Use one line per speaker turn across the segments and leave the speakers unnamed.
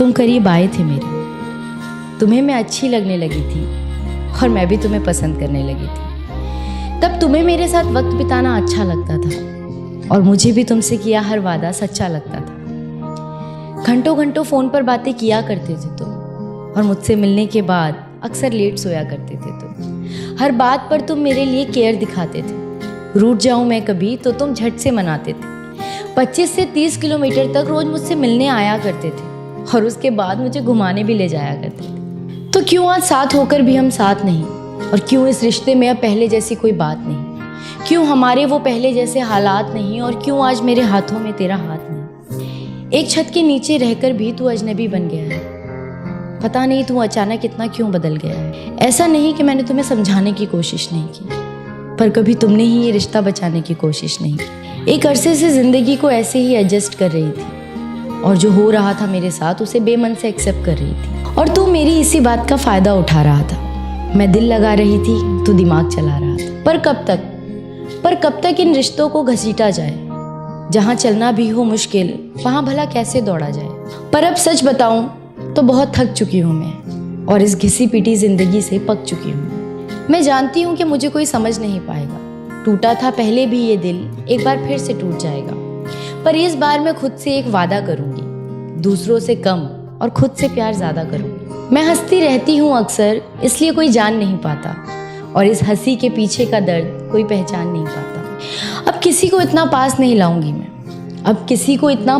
तुम करीब आए थे मेरे, तुम्हें मैं अच्छी लगने लगी थी और मैं भी तुम्हें पसंद करने लगी थी। तब तुम्हें मेरे साथ वक्त बिताना अच्छा लगता था और मुझे भी तुमसे किया हर वादा सच्चा लगता था। घंटों घंटों फ़ोन पर बातें किया करते थे तुम और मुझसे मिलने के बाद अक्सर लेट सोया करते थे तुम। हर बात पर तुम मेरे लिए केयर दिखाते थे। रूठ जाऊं मैं कभी तो तुम झट से मनाते थे। 25 से 30 किलोमीटर तक रोज मुझसे मिलने आया करते थे और उसके बाद मुझे घुमाने भी ले जाया करते थे। तो क्यों आज साथ होकर भी हम साथ नहीं, और क्यों इस रिश्ते में अब पहले जैसी कोई बात नहीं? क्यों हमारे वो पहले जैसे हालात नहीं, और क्यों आज मेरे हाथों में तेरा हाथ नहीं? एक छत के नीचे रहकर भी तू अजनबी बन गया है। पता नहीं तू अचानक इतना क्यों बदल गया है। ऐसा नहीं कि मैंने तुम्हें समझाने की कोशिश नहीं की, पर कभी तुमने ही ये रिश्ता बचाने की कोशिश नहीं की। एक अरसे से जिंदगी को ऐसे ही एडजस्ट कर रही थी और जो हो रहा था मेरे साथ उसे बेमन से एक्सेप्ट कर रही थी, और तू मेरी इसी बात का फायदा उठा रहा था। मैं दिल लगा रही थी, तू दिमाग चला रहा था। पर कब तक इन रिश्तों को घसीटा जाए? जहाँ चलना भी हो मुश्किल, वहाँ भला कैसे दौड़ा जाए? पर अब सच बताऊं तो बहुत थक चुकी हूँ मैं, और इस घिसी पिटी जिंदगी से पक चुकी हूँ। मैं जानती हूँ कि मुझे कोई समझ नहीं पाएगा। टूटा था पहले भी ये दिल, एक बार फिर से टूट जाएगा। पर इस बार मैं खुद से एक वादा करूंगी, दूसरों से कम और खुद से प्यार ज्यादा करूंगी। मैं हंसती रहती हूँ अक्सर, इसलिए कोई जान नहीं पाता, और इस हंसी के पीछे का दर्द कोई पहचान नहीं पाता। अब किसी को इतना पास नहीं लाऊंगी मैं, और किसी को इतना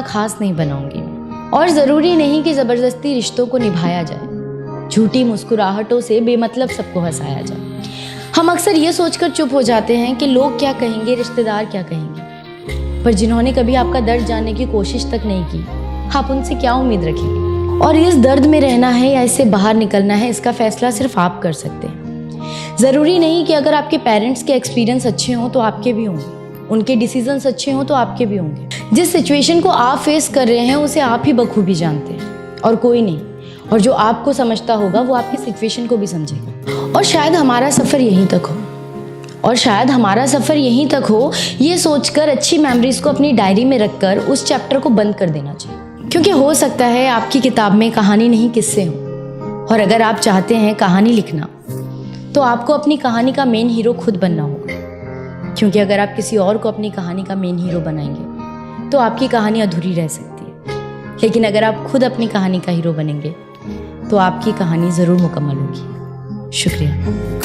खास नहीं बनाऊंगी मैं। और ज़रूरी नहीं कि ज़बरदस्ती रिश्तों को निभाया जाए, झूठी मुस्कुराहटों से बेमतलब सबको हंसाया जाए। हम अक्सर ये सोचकर चुप हो जाते हैं कि लोग क्या कहेंगे, रिश्तेदार क्या कहेंगे, पर जिन्होंने कभी आपका दर्द जानने की कोशिश तक नहीं की, आप उनसे क्या उम्मीद रखेंगे? और इस दर्द में रहना है या इससे बाहर निकलना है, इसका फैसला सिर्फ आप कर सकते हैं। ज़रूरी नहीं कि अगर आपके पेरेंट्स के एक्सपीरियंस अच्छे हों तो आपके भी होंगे, उनके डिसीजंस अच्छे हों तो आपके भी होंगे। जिस सिचुएशन को आप फेस कर रहे हैं उसे आप ही बखूबी जानते हैं और कोई नहीं, और जो आपको समझता होगा वो आपकी सिचुएशन को भी समझेगा। और शायद हमारा सफ़र यहीं तक हो, ये सोचकर अच्छी मेमोरीज को अपनी डायरी में रखकर उस चैप्टर को बंद कर देना चाहिए। क्योंकि हो सकता है आपकी किताब में कहानी नहीं किस्से हों, और अगर आप चाहते हैं कहानी लिखना तो आपको अपनी कहानी का मेन हीरो खुद बनना होगा। क्योंकि अगर आप किसी और को अपनी कहानी का मेन हीरो बनाएंगे तो आपकी कहानी अधूरी रह सकती है, लेकिन अगर आप खुद अपनी कहानी का हीरो बनेंगे तो आपकी कहानी ज़रूर मुकम्मल होगी। शुक्रिया।